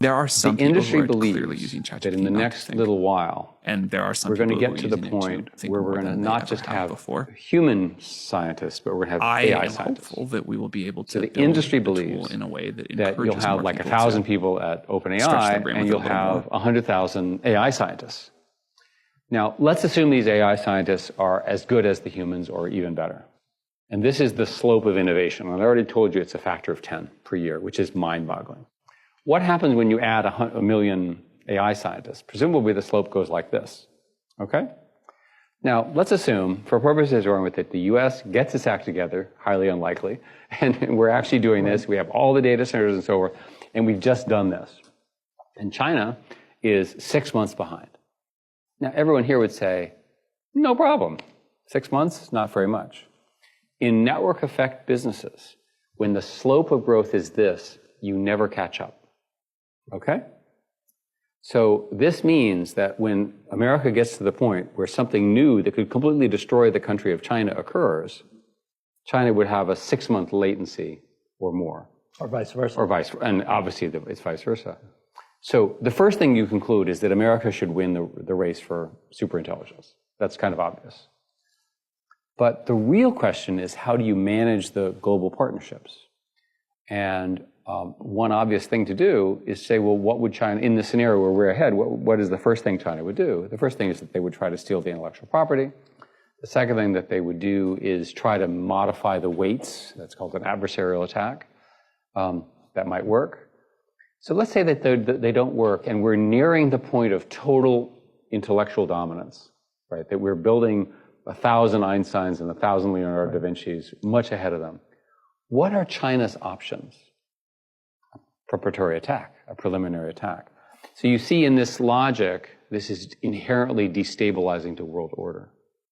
There are some The people industry who are believes clearly using ChatGPT that in the next little while, and there are some we're going to people get who to are the using it point to think where more we're going to than they not ever just have before. human scientists, but we're going to have I AI am scientists. hopeful that we will be able to So the build industry the tool believes in a way that that you'll encourages have more like people 1,000 to people at stretch their OpenAI, brain and with you'll it a little have more. 100,000 AI scientists. Now, let's assume these AI scientists are as good as the humans or even better. And this is the slope of innovation. And I already told you it's a factor of 10 per year, which is mind-boggling. What happens when you add a million AI scientists? Presumably the slope goes like this, okay? Now, let's assume, for purposes of going with it, the US gets its act together, highly unlikely, and we're actually doing this. We have all the data centers and so forth, and we've just done this. And China is 6 months behind. Now, everyone here would say, no problem. 6 months, not very much. In network effect businesses, when the slope of growth is this, you never catch up, okay? So this means that when America gets to the point where something new that could completely destroy the country of China occurs, China would have a 6-month latency or more. Or vice versa. Or vice versa. And obviously it's vice versa. So the first thing you conclude is that America should win the race for superintelligence. That's kind of obvious. But the real question is, how do you manage the global partnerships? And one obvious thing to do is say, well, what would China, in the scenario where we're ahead, what is the first thing China would do? The first thing is that they would try to steal the intellectual property. The second thing that they would do is try to modify the weights. That's called an adversarial attack. That might work. So let's say that they don't work, and we're nearing the point of total intellectual dominance, right? That we're building 1,000 Einsteins and 1,000 Leonardo da Vinci's much ahead of them. What are China's options? A preparatory attack, a preliminary attack. So you see in this logic, this is inherently destabilizing to world order.